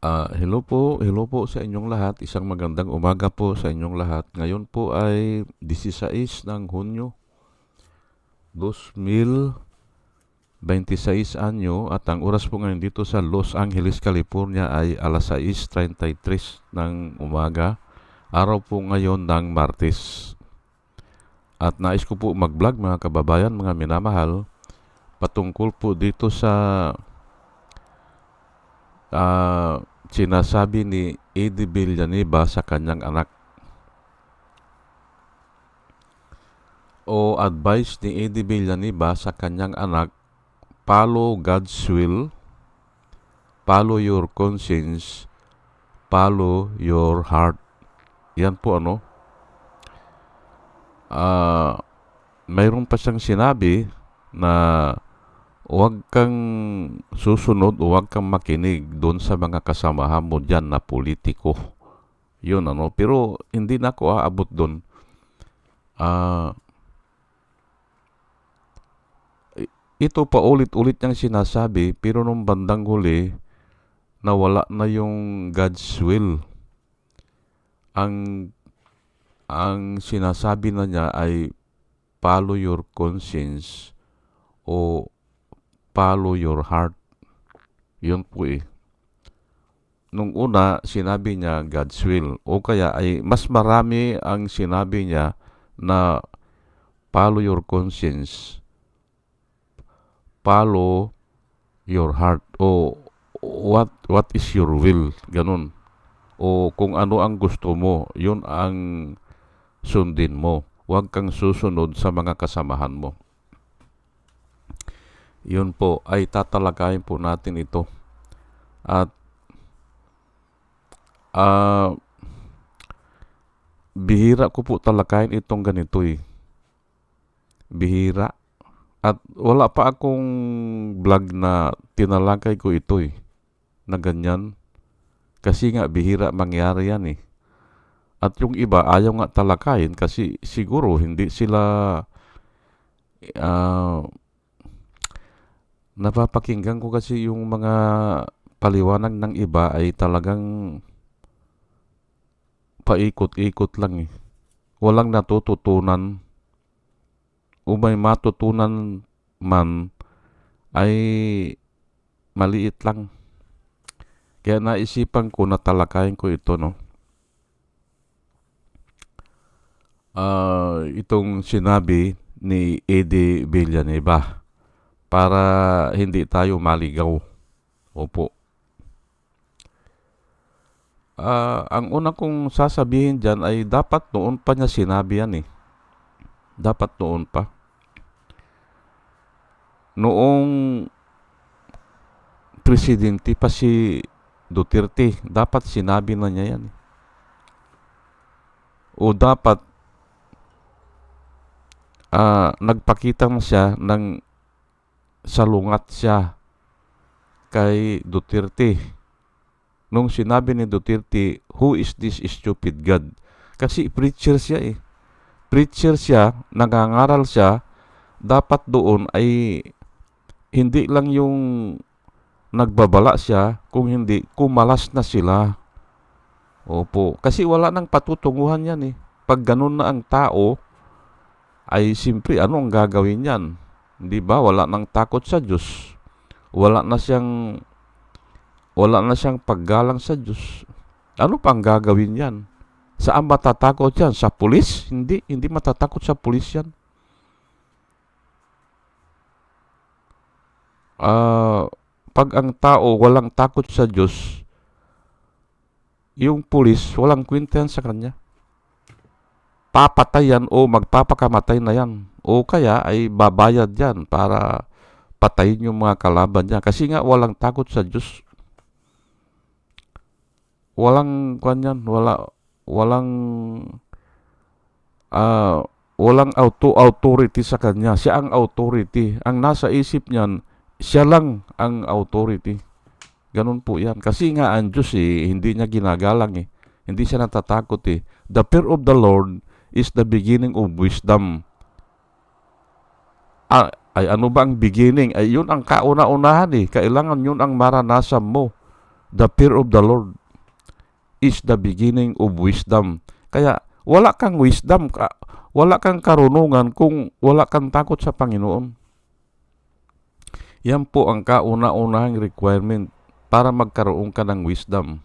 Hello po sa inyong lahat. Isang magandang umaga po sa inyong lahat. Ngayon po ay 16 ng Hunyo, 2026 anyo at ang oras po ngayon dito sa Los Angeles, California ay alas 6:33 ng umaga. Araw po ngayon ng Martes. At nais ko po mag-vlog mga kababayan, mga minamahal, patungkol po dito sa sinasabi ni Eddie Villanueva sa kanyang anak o advice ni Eddie Villanueva sa kanyang anak: follow God's will, follow your conscience, follow your heart. Yan po mayroon pa siyang sinabi na huwag kang susunod o huwag kang makinig doon sa mga kasamahan mo dyan na politiko. Yun pero hindi na ako aabot doon. Ito pa ulit-ulit niyang sinasabi, pero nung bandang huli, nawala na yung God's will. Ang sinasabi na niya ay follow your conscience o follow your heart. Yun po Nung una, sinabi niya God's will. O kaya ay mas marami ang sinabi niya na follow your conscience, follow your heart, o what is your will, ganun. O kung ano ang gusto mo, yun ang sundin mo. Huwag kang susunod sa mga kasamahan mo. Yun po ay tatalakayin po natin ito. At bihira ko po talakayin itong ganito Bihira. At wala pa akong vlog na tinalakay ko ito na ganyan. Kasi nga bihira mangyari yan At yung iba ayaw nga talakayin kasi siguro hindi sila napapakinggan ko kasi yung mga paliwanag ng iba ay talagang paikot-ikot lang Walang natututunan, o may matutunan man ay maliit lang. Kaya naisipan ko na talakayin ko ito itong sinabi ni Eddie Villanueva para hindi tayo maligaw. Opo. Ang una kong sasabihin dyan ay dapat noon pa niya sinabi yan Dapat noon pa. Noong presidente pa si Duterte, dapat sinabi na niya yan O dapat nagpakita na siya ng salungat siya kay Duterte. Nung sinabi ni Duterte, who is this stupid God? Kasi preacher siya Preacher siya, nangangaral siya. Dapat doon ay hindi lang yung nagbabala siya, kung hindi, kumalas na sila. Opo. Kasi wala nang patutunguhan yan Pag ganun na ang tao, ay simpre ang gagawin yan? Di ba? Wala nang takot sa Diyos. Wala na siyang paggalang sa Diyos. Ano pang gagawin yan? Saan matatakot yan? Sa pulis? Hindi matatakot sa pulis yan. Pag ang tao walang takot sa Diyos, yung pulis walang kwenta sa kanya. Papatayan o magpapakamatay na yan. O kaya ay babayad yan para patayin yung mga kalaban niya. Kasi nga walang takot sa Diyos. Walang authority sa kanya. Siya ang authority. Ang nasa isip niyan, siya lang ang authority. Ganun po yan. Kasi nga ang Diyos hindi niya ginagalang Hindi siya natatakot The fear of the Lord is the beginning of wisdom. Ay ano ba ang beginning? Ay yun ang kauna-unahan Kailangan yun ang maranasan mo The fear of the Lord is the beginning of wisdom. Kaya wala kang wisdom, wala kang karunungan kung wala kang takot sa Panginoon. Yan po ang kauna-unahang requirement para magkaroon ka ng wisdom.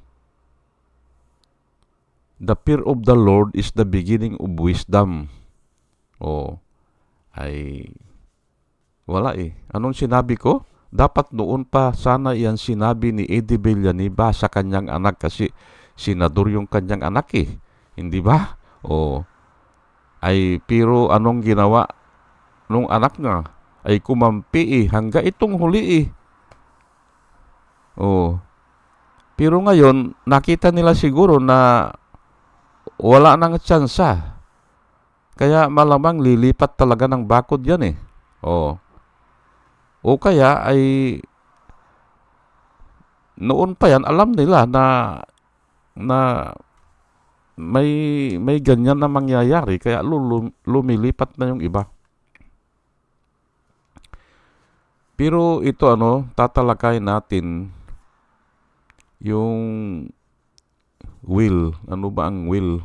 The fear of the Lord is the beginning of wisdom. Ay wala eh. Anong sinabi ko? Dapat noon pa sana yan sinabi ni Eddie Villanueva sa kanyang anak kasi senador yung kanyang anak eh. Hindi ba? Pero anong ginawa nung anak nga? Ay kumampi eh. Hangga itong huli eh. Pero ngayon, nakita nila siguro na wala nang tsansa. Kaya malamang lilipat talaga ng bakod yan eh. O kaya ay noon pa yan alam nila na may ganyan na mangyayari kaya lumilipat na yung iba. Pero ito tatalakay natin yung will. Ano ba ang will?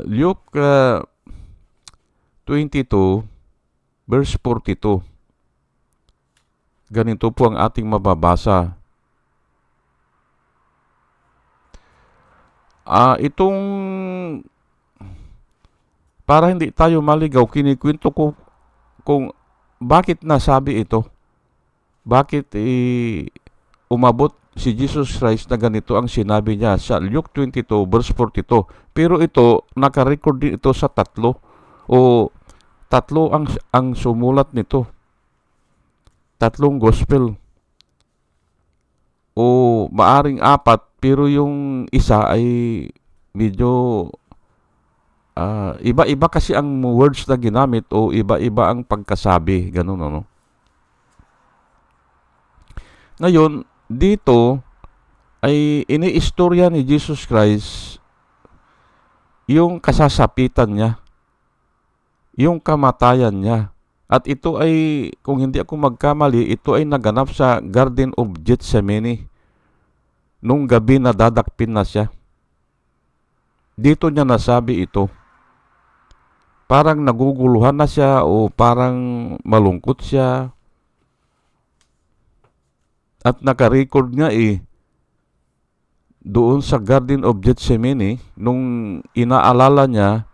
Luke 22 verse 42. Ganito po ang ating mababasa. Itong para hindi tayo maligaw, kinikwento ko kung bakit nasabi ito. Bakit umabot si Jesus Christ na ganito ang sinabi niya sa Luke 22 verse 42. Pero ito, nakarecord din ito sa tatlo ang sumulat nito. Tatlong gospel. Maaring apat, pero yung isa ay medyo iba-iba kasi ang words na ginamit o iba-iba ang pagkasabi. Ganun, Ngayon, dito ay iniistorya ni Jesus Christ yung kasasapitan niya, yung kamatayan niya. At ito ay, kung hindi ako magkamali, ito ay naganap sa Garden of Gethsemane nung gabi na dadakpin na siya. Dito niya nasabi ito. Parang naguguluhan na siya o parang malungkot siya. At nakarecord nga doon sa Garden of Gethsemane nung inaalala niya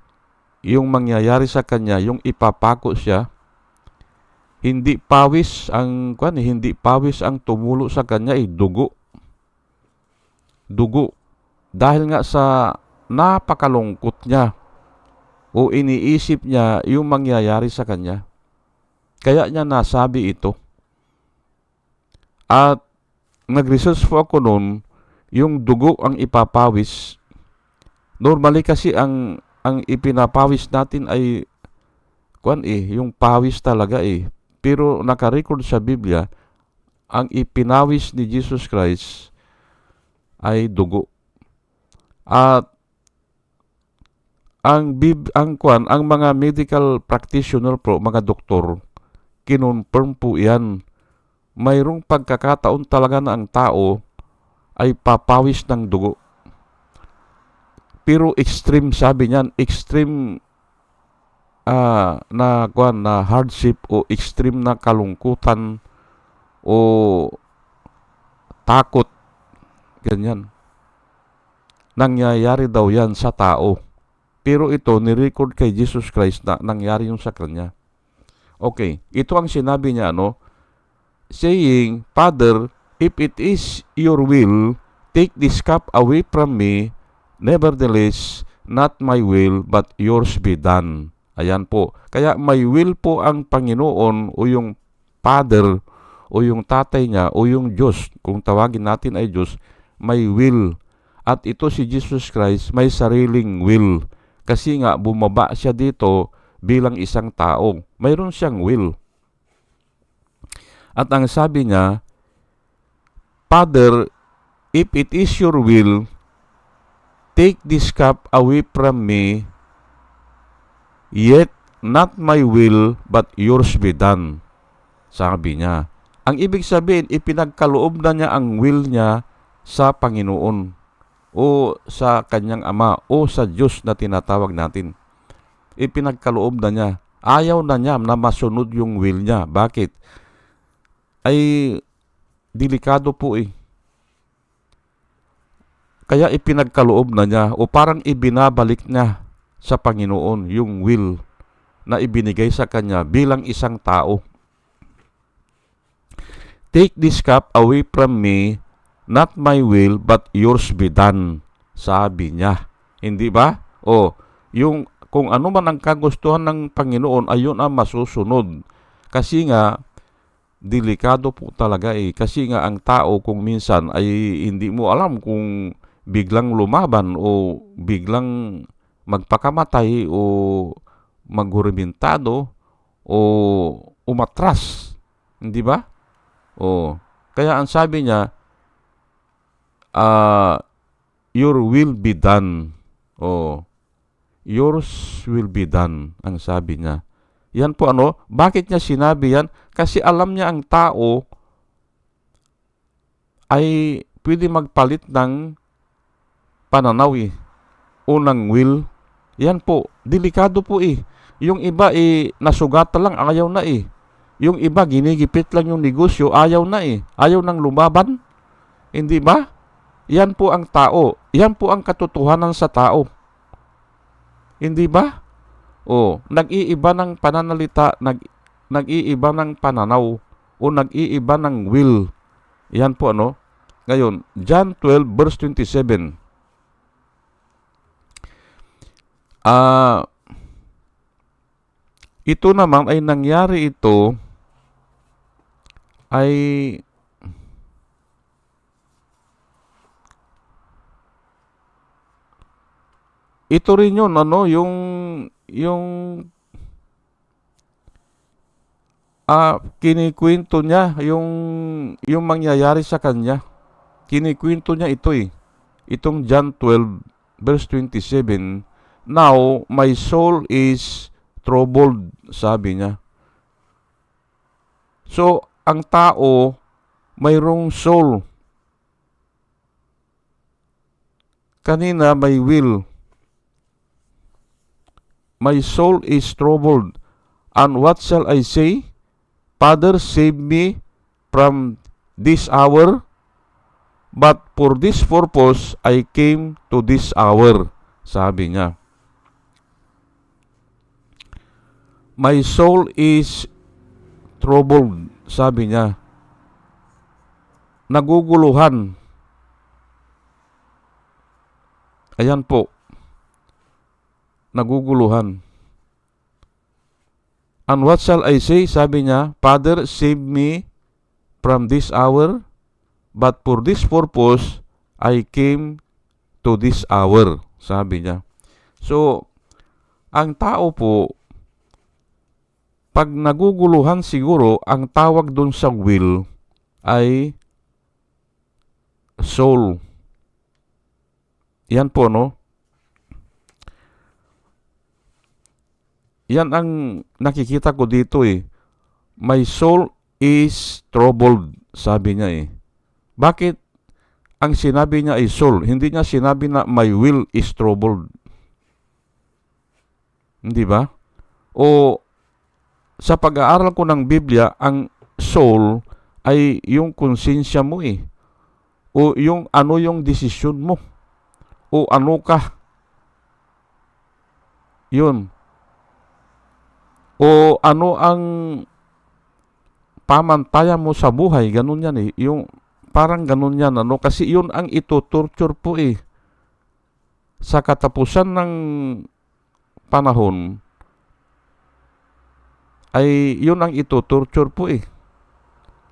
yung mangyayari sa kanya, yung ipapako siya. Hindi pawis ang tumulo sa kanya dugo. Dugo. Dahil nga sa napakalungkot niya o iniisip niya yung mangyayari sa kanya. Kaya niya nasabi ito. At nag-research po ako noon, yung dugo ang ipapawis. Normally kasi ang ipinapawis natin ay yung pawis talaga Pero naka-record sa Biblia, ang ipinawis ni Jesus Christ ay dugo. At ang mga medical practitioner po, mga doktor, kinonfirm po yan. Mayroong pagkakataon talaga na ang tao ay papawis ng dugo. Pero extreme, sabi niyan, extreme na hardship o extreme na kalungkutan o takot, ganyan. Nangyayari daw yan sa tao. Pero ito, nirecord kay Jesus Christ na nangyari yung sa kanya. Okay, ito ang sinabi niya, saying, Father, if it is your will, take this cup away from me, nevertheless, not my will, but yours be done. Ayan po. Kaya may will po ang Panginoon o yung Father o yung tatay niya o yung Diyos. Kung tawagin natin ay Diyos, may will. At ito si Jesus Christ may sariling will. Kasi nga bumaba siya dito bilang isang tao. Mayroon siyang will. At ang sabi niya, Father, if it is your will, take this cup away from me, yet not my will, but yours be done. Sabi niya. Ang ibig sabihin, ipinagkaloob na niya ang will niya sa Panginoon o sa kanyang Ama o sa Diyos na tinatawag natin. Ipinagkaloob na niya. Ayaw na niya na masunod yung will niya. Bakit? Ay delikado po eh. Kaya ipinagkaloob na niya o parang ibinabalik niya sa Panginoon yung will na ibinigay sa kanya bilang isang tao. Take this cup away from me, not my will, but yours be done. Sabi niya. Hindi ba? O, yung kung ano man ang kagustuhan ng Panginoon, ayun ang masusunod. Kasi nga, delikado po talaga eh. Kasi nga ang tao kung minsan ay hindi mo alam kung biglang lumaban o biglang magpakamatay o maghurimentado o umatras. Hindi ba? O, kaya ang sabi niya, your will be done. O, yours will be done, ang sabi niya. Yan po ano, bakit niya sinabi yan? Kasi alam niya ang tao ay pwede magpalit ng pananaw eh, o ng will. Yan po, delikado po eh. Yung iba eh, nasugatan lang, ayaw na eh. Yung iba, ginigipit lang yung negosyo, ayaw na eh. Ayaw nang lumaban. Hindi ba? Yan po ang tao. Yan po ang katotohanan sa tao. Hindi ba? O, nag-iiba ng pananalita, nag-iiba ng pananaw, o nag-iiba ng will. Yan po ano. Ngayon, John 12 verse 27. Ito naman ay nangyari ito ay ito rin yun ano yung kinikwento niya yung mangyayari sa kanya. Kinikwento niya ito eh. Itong John 12 verse 27. Now my soul is troubled, sabi niya. So ang tao mayroong soul. Kanina may will. My soul is troubled. And what shall I say? Father, save me from this hour. But for this purpose, I came to this hour. Sabi niya. My soul is troubled. Sabi niya. Naguguluhan. Ayan po. Naguguluhan. And what shall I say? Sabi niya, Father, save me from this hour, but for this purpose, I came to this hour. Sabi niya. So, ang tao po, pag naguguluhan siguro, ang tawag dun sa will ay soul. Yan po, no? Yan ang nakikita ko dito eh. My soul is troubled, sabi niya eh. Bakit ang sinabi niya ay soul? Hindi niya sinabi na my will is troubled. Hindi ba? O sa pag-aaral ko ng Biblia, ang soul ay yung konsensya mo eh. O yung ano yung desisyon mo. O ano ka. Yun. O ano ang pamantayan mo sa buhay, ganun yan eh. Yung parang ganun yan, ano? Kasi yun ang ito-torture po eh. Sa katapusan ng panahon, ay yun ang ito-torture po eh.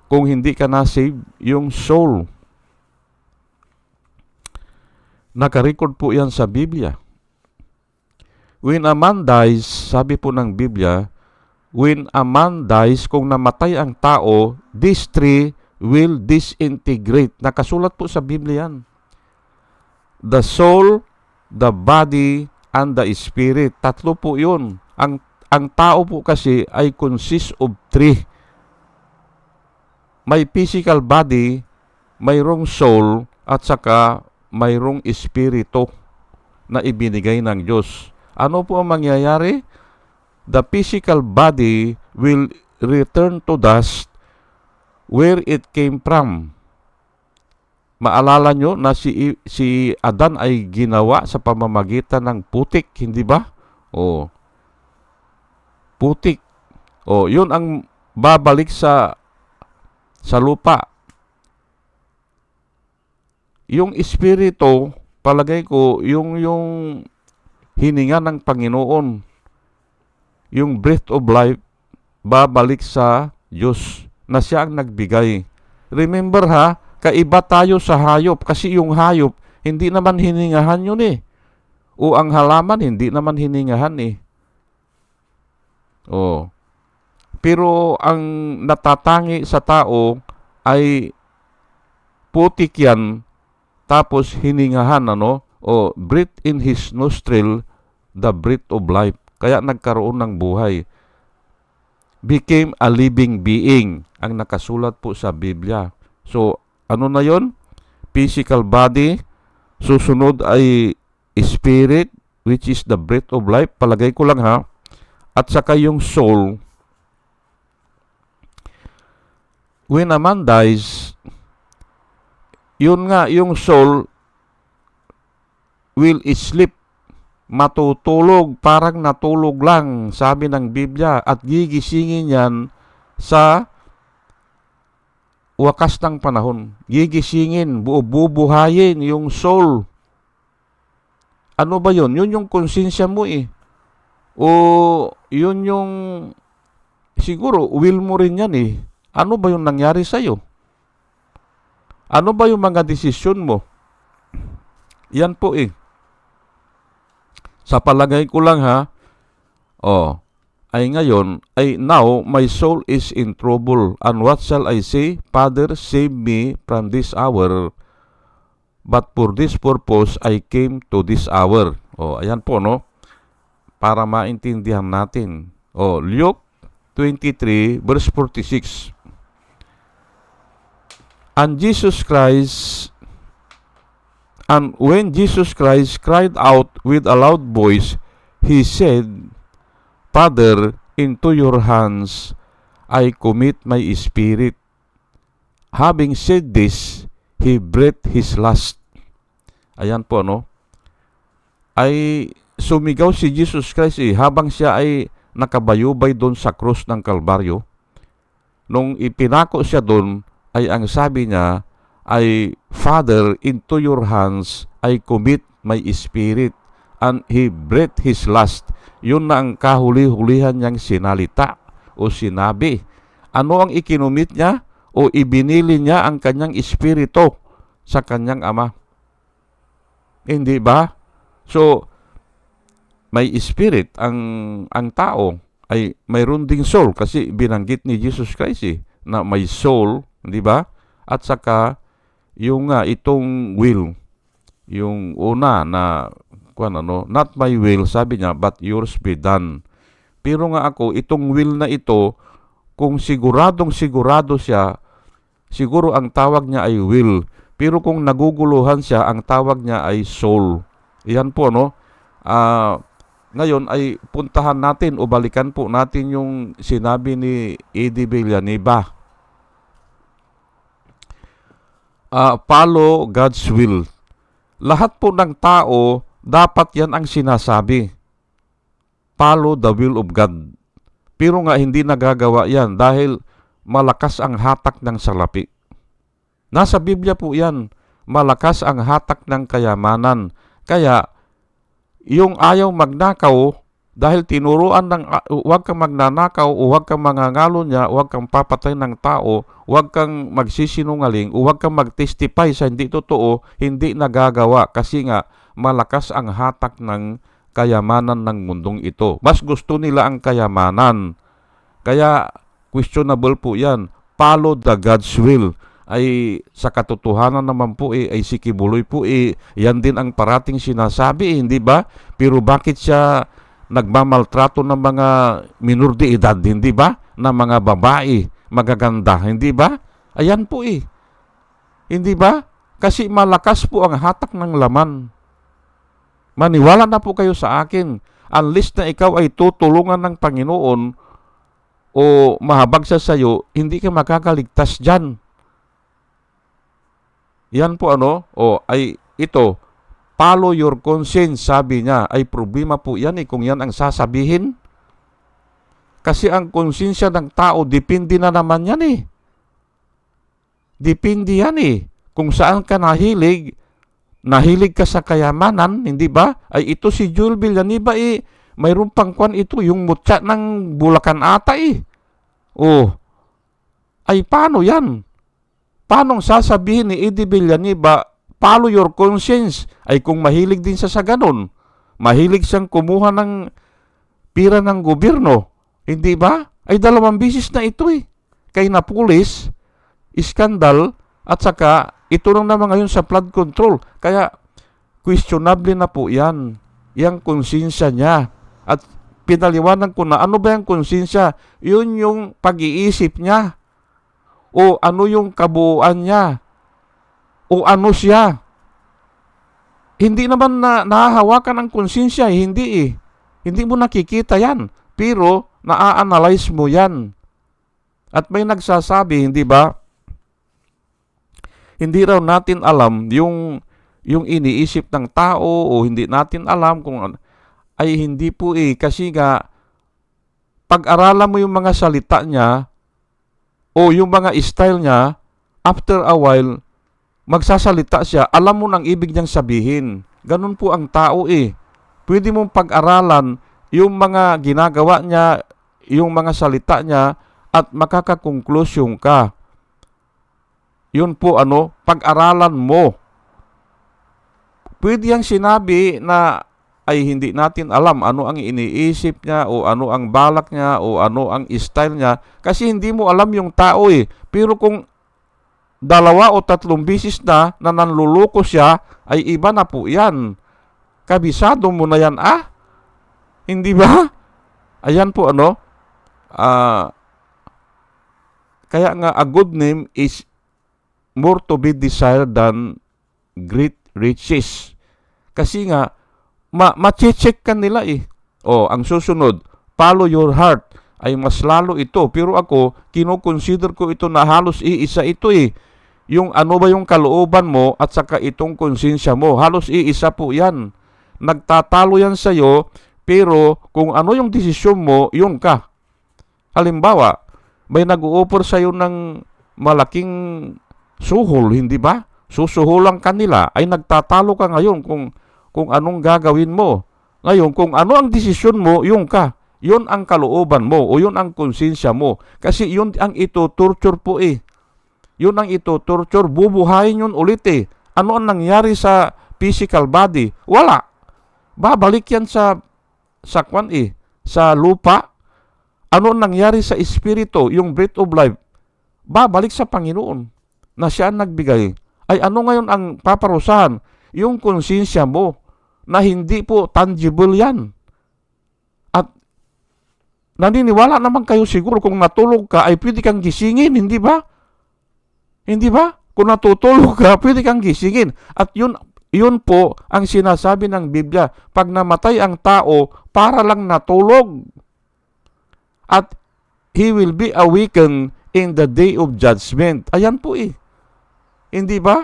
Kung hindi ka na-save, yung soul. Naka-record po yan sa Biblia. When a man dies, sabi po ng Biblia, when a man dies, kung namatay ang tao, these three will disintegrate. Nakasulat po sa Biblia yan. The soul, the body, and the spirit. Tatlo po yun. Ang tao po kasi ay consist of three. may physical body, mayroong soul, at saka mayroong espiritu na ibinigay ng Diyos. Ano po ang mangyayari? The physical body will return to dust where it came from. Maalala nyo na si Adan ay ginawa sa pamamagitan ng putik, hindi ba? O, putik. O, yun ang babalik sa lupa. Yung espiritu, palagay ko, yung hininga ng Panginoon, yung breath of life, babalik sa Diyos na siya ang nagbigay. Remember ha, kaiba tayo sa hayop kasi yung hayop, hindi naman hiningahan yun eh. O ang halaman, hindi naman hiningahan eh. O. Pero ang natatangi sa tao ay putik yan, tapos hiningahan, ano? O breathe in his nostril, the breath of life. Kaya nagkaroon ng buhay. Became a living being, ang nakasulat po sa Biblia. So, ano na yon? Physical body, susunod ay spirit, which is the breath of life, palagay ko lang ha, at saka yung soul. When a man dies, yun nga, yung soul will sleep, matutulog, parang natulog lang, sabi ng Biblia, at gigisingin yan sa wakas ng panahon. Gigisingin, bubuhayin yung soul. Ano ba yun? Yun yung konsensya mo eh. O yun yung, siguro, will mo rin yan eh. Ano ba yung nangyari sa'yo? Ano ba yung mga desisyon mo? Yan po eh. Sa palagay ko lang ha, ay ngayon, ay now my soul is in trouble. And what shall I say? Father, save me from this hour. But for this purpose, I came to this hour. Ayan po, no? Para maintindihan natin. Luke 23, verse 46. And when Jesus Christ cried out with a loud voice, he said, Father, into your hands I commit my spirit. Having said this, he breathed his last. Ayan po, no? Ay sumigaw si Jesus Christ habang siya ay nakabayubay doon sa krus ng Kalbaryo. Nung ipinako siya doon, ay ang sabi niya ay, Father, into your hands I commit my spirit. And he breathed his last. Yun na ang kahuli-hulihan niyang sinalita o sinabi. Ano ang ikinumit niya o ibinili niya ang kanyang espiritu sa kanyang ama? Hindi ba? So, may spirit ang tao, ay mayroon ding soul kasi binanggit ni Jesus Christ na may soul, hindi ba? At saka yung itong will, yung una na not my will, sabi niya, but yours be done. Pero nga ako, itong will na ito, kung sigurado siya, siguro ang tawag niya ay will. Pero kung naguguluhan siya, ang tawag niya ay soul. Iyan po, no? Ngayon ay puntahan natin o balikan po natin yung sinabi ni Eddie Villanueva. Follow God's will. Lahat po ng tao, dapat yan ang sinasabi. Follow the will of God. Pero nga hindi nagagawa yan dahil malakas ang hatak ng salapi. Nasa Biblia po yan. Malakas ang hatak ng kayamanan. Kaya, yung ayaw magnakaw, dahil tinuruan ng huwag kang magnanakaw o huwag kang mangangalo niya, huwag kang papatay ng tao, huwag kang magsisinungaling, o huwag kang magtestify sa hindi totoo, hindi nagagawa kasi nga malakas ang hatak ng kayamanan ng mundong ito. Mas gusto nila ang kayamanan. Kaya questionable po yan. Follow the God's will. Ay sa katotohanan naman po ay si Kibuloy po yan din ang parating sinasabi, hindi ba? Pero bakit siya nagmamaltrato ng mga minor de edad, hindi ba? Na mga babae, magaganda, hindi ba? Ayan po eh. Hindi ba? Kasi malakas po ang hatak ng laman. Maniwala na po kayo sa akin. Unless na ikaw ay tutulungan ng Panginoon o mahabag sa sayo, hindi ka makakaligtas dyan. Yan po ay ito, follow your conscience, sabi niya. Ay problema po yan kung yan ang sasabihin. Kasi ang konsensya ng tao, depende na naman yan Depende yan Kung saan ka nahilig ka sa kayamanan, hindi ba? Ay ito si Joel Villanueva mayroon pang kwan ito, yung mutya ng Bulacan ata Ay paano yan? Paano sasabihin ni Eddie Villanueva, follow your conscience? Ay kung mahilig din siya sa ganon, mahilig siyang kumuha ng pira ng gobyerno, hindi ba? Ay 2 bisis na ito Kay Napoles, iskandal, at saka ito lang naman ngayon sa flood control. Kaya questionable na po yan, yung konsensya niya. At pinaliwanag ko na ano ba yung konsensya? Yun yung pag-iisip niya. O ano yung kabuuan niya? O ano siya? Hindi naman na nahahawakan ang konsensya, hindi Hindi mo nakikita yan. Pero na-analyze mo yan. At may nagsasabi, hindi ba? Hindi raw natin alam yung iniisip ng tao o hindi natin alam kung ay hindi po kasi nga pag-aralan mo yung mga salita niya o yung mga style niya, after a while magsasalita siya, alam mo nang ibig niyang sabihin. Ganun po ang tao Pwede mong pag-aralan yung mga ginagawa niya, yung mga salita niya, at makakakonklusyon ka. Yun po pag-aralan mo. Pwede yang sinabi na ay hindi natin alam ano ang iniisip niya o ano ang balak niya o ano ang style niya kasi hindi mo alam yung tao Pero kung 2 o 3 bisis na nanluloko siya, ay iba na po yan. Kabisado mo na yan Hindi ba? Ayan po kaya nga a good name is more to be desired than great riches. Kasi nga, ma-check ka nila ang susunod, follow your heart, ay mas lalo ito. Pero ako, kinoconsider ko ito na halos iisa ito Yung ano ba yung kalooban mo at saka itong konsensya mo, halos iisa po yan. Nagtatalo yan sa'yo, pero kung ano yung desisyon mo, yun ka. Halimbawa, may nag-u-offer sa'yo ng malaking suhol, hindi ba? Susuhulan kanila, ay nagtatalo ka ngayon kung anong gagawin mo. Ngayon, kung ano ang desisyon mo, yun ka. Yun ang kalooban mo o yun ang konsensya mo. Kasi yun ang ito-torture po Yun ang ito-torture, bubuhayin yun ulit Ano ang nangyari sa physical body? Wala. Babalik yan sa kwan sa lupa. Ano ang nangyari sa espiritu, yung breath of life? Babalik sa Panginoon na siya ang nagbigay. Ay ano ngayon ang paparusahan? Yung konsensya mo na hindi po tangible yan. At naniniwala naman kayo siguro kung natulog ka ay pwede kang gisingin, hindi ba? Hindi ba? Kung natutulog ka, pwede kang gisingin. At yun po ang sinasabi ng Biblia. Pag namatay ang tao, para lang natulog. At he will be awakened in the day of judgment. Ayan po Hindi ba?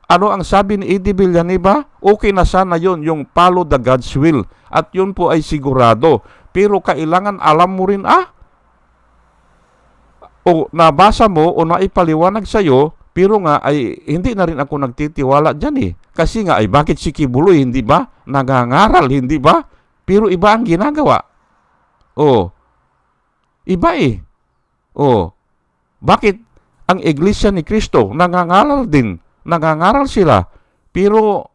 Ano ang sabi ni Eddie Villanueva? Okay na sana yun, yung follow the God's will. At yun po ay sigurado. Pero kailangan alam mo rin o nabasa mo o naipaliwanag sa'yo, pero nga ay hindi na rin ako nagtitiwala dyan Kasi nga ay bakit si Kibuloy, hindi ba? Nangangaral, hindi ba? Pero iba ang ginagawa. Iba bakit ang Iglesia ni Cristo nangangaral din? Nangangaral sila. Pero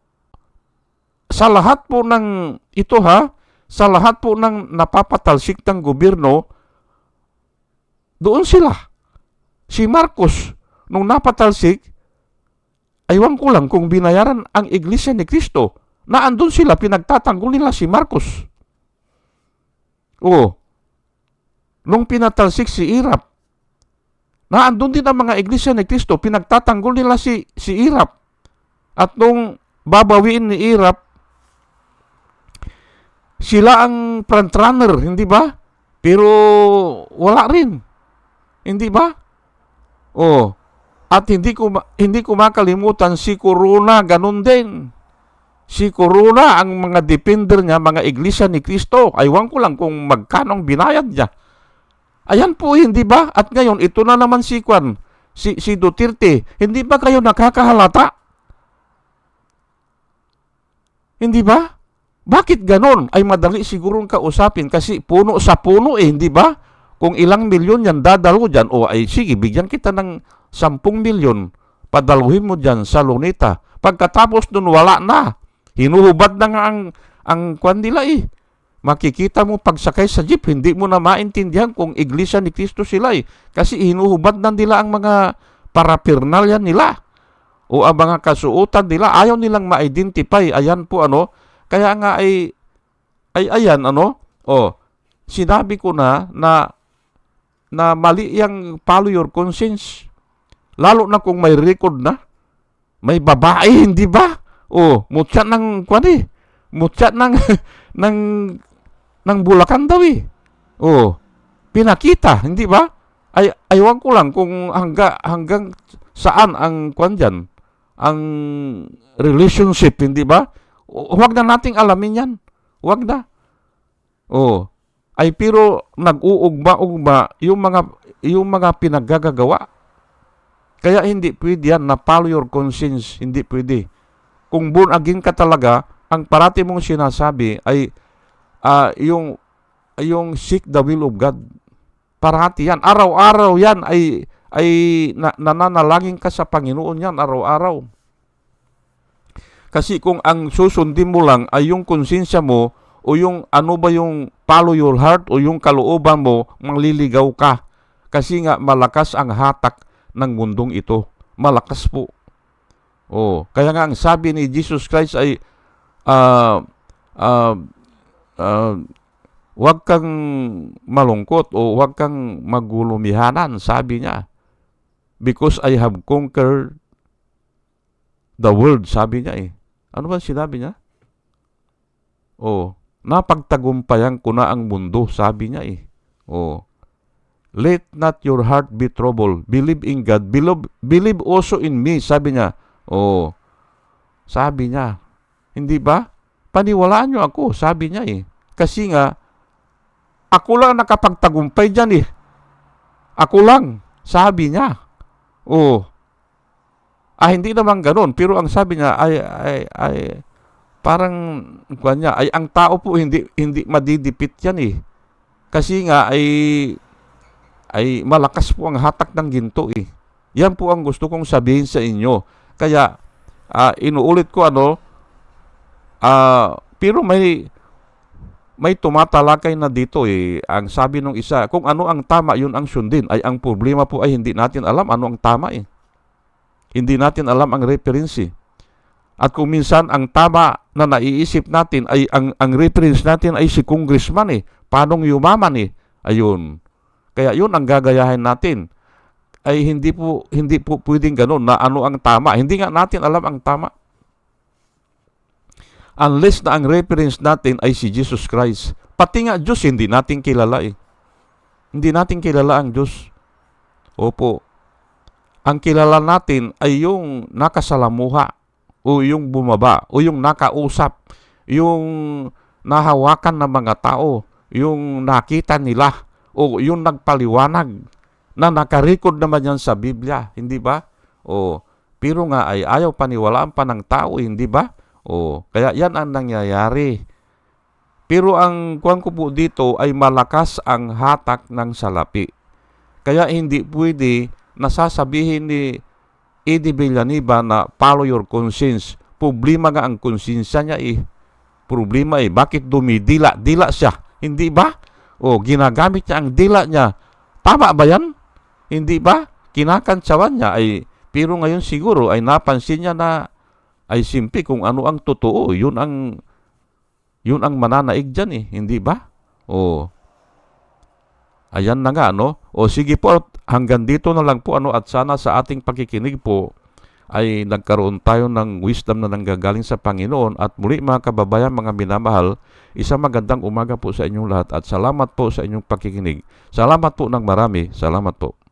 sa lahat po ng ito sa lahat po ng napapatalsik ng gobyerno, doon sila. Si Marcos, nung napatalsik, aywan ko lang kung binayaran ang Iglesia ni Cristo, na andun sila, pinagtatanggol nila si Marcos. Nung pinatalsik si Irap, Naandun din ang mga iglesia ni Kristo, pinagtatanggol nila si Irap. At nung babawiin ni Irap, sila ang frontrunner, hindi ba? Pero wala rin, hindi ba? Oh, at hindi ko makalimutan si Corona, ganun din. Si Corona, ang mga defender niya, mga iglesia ni Kristo, aywan ko lang kung magkano ang binayad niya. Ayan po, hindi ba? At ngayon, ito na naman si Duterte. Hindi ba kayo nakakahalata? Hindi ba? Bakit ganon? Ay madali sigurong kausapin kasi puno sa puno hindi ba? Kung ilang milyon yan dadalo dyan, o ay sige, bigyan kita ng 10 milyon, padaluhin mo dyan sa Luneta. Pagkatapos dun, wala na. Hinuhubad na nga ang kwan nila eh. Makikita mo pagsakay sa jeep, hindi mo na maintindihan kung iglesia ni Kristo sila eh. Kasi hinuhubad na nila ang mga paraphernalia nila. O ang mga kasuotan nila, ayaw nilang ma-identify. Ayan po kaya nga ay ayan sinabi ko na mali yung follow your conscience. Lalo na kung may record na. May babae, hindi ba? Mutya ng mutya ng Bulacan daw eh. Pinakita, hindi ba? Aywan ko lang kung hanggang saan ang dyan, ang relationship, hindi ba? Huwag na nating alamin yan. Huwag na. Pero nag-uugma-ugma yung mga pinaggagawa. Kaya hindi pwede yan na follow your conscience. Hindi pwede. Kung born again ka talaga, ang parati mong sinasabi ay yung seek the will of God. Parati yan. Araw-araw yan ay nananalangin ka sa Panginoon yan. Araw-araw. Kasi kung ang susundin mo lang ay yung konsensya mo o yung yung follow your heart o yung kalooban mo, mangliligaw ka. Kasi nga malakas ang hatak ng mundong ito. Malakas po. Kaya nga ang sabi ni Jesus Christ ay huwag kang malungkot o huwag kang magulumihanan, sabi niya. Because I have conquered the world, sabi niya eh. Ano ba sinabi niya? Napagtagumpayan ko na ang mundo, sabi niya eh. Let not your heart be troubled. Believe in God. Believe also in me, sabi niya. Sabi niya. Hindi ba? Paniwalaan niyo ako, sabi niya eh. Kasi nga, ako lang nakapagtagumpay dyan eh. Ako lang, sabi niya. Hindi naman ganoon, pero ang sabi niya ay parang kuan niya ay ang tao po hindi madidipit yan eh. Kasi nga ay malakas po ang hatak ng ginto eh. Yan po ang gusto kong sabihin sa inyo. Kaya inuulit ko pero may tumatalakay na dito eh. Ang sabi nung isa, kung ano ang tama, yun ang sundin. Ay ang problema po ay hindi natin alam ano ang tama eh. Hindi natin alam ang reference eh. At kung minsan ang tama na naiisip natin ay ang reference natin ay si congressman eh. Paanong yumaman eh. Ayun. Kaya yun ang gagayahin natin. Ay hindi po pwedeng ganun na ano ang tama. Hindi nga natin alam ang tama. Unless na ang reference natin ay si Jesus Christ. Pati nga Diyos hindi natin kilala eh. Hindi natin kilala ang Diyos. Opo. Ang kilala natin ay yung nakasalamuha o yung bumaba o yung nakausap, yung nahawakan ng mga tao, yung nakita nila o yung nagpaliwanag na nakarecord naman yan sa Biblia, hindi ba? Pero nga ay ayaw paniwalaan pa ng tao, hindi ba? Kaya yan ang nangyayari. Pero ang kuwan ko po dito ay malakas ang hatak ng salapi. Kaya hindi pwede nasasabihin ni Eddie Villanueva na follow your conscience. Problema nga ang konsensya niya eh. Problema eh. Bakit dumidila? Dila siya. Hindi ba? Ginagamit niya ang dila niya. Tama ba yan? Hindi ba? Kinakantsawan niya ay pero ngayon siguro ay napansin niya na ay simple kung ano ang totoo. Yun ang mananaig dyan eh. Hindi ba? Ayan na nga, no? O sige po, hanggang dito na lang po, ano, at sana sa ating pakikinig po ay nagkaroon tayo ng wisdom na nanggagaling sa Panginoon. At muli mga kababayan, mga minamahal, isang magandang umaga po sa inyong lahat at salamat po sa inyong pakikinig. Salamat po ng marami. Salamat po.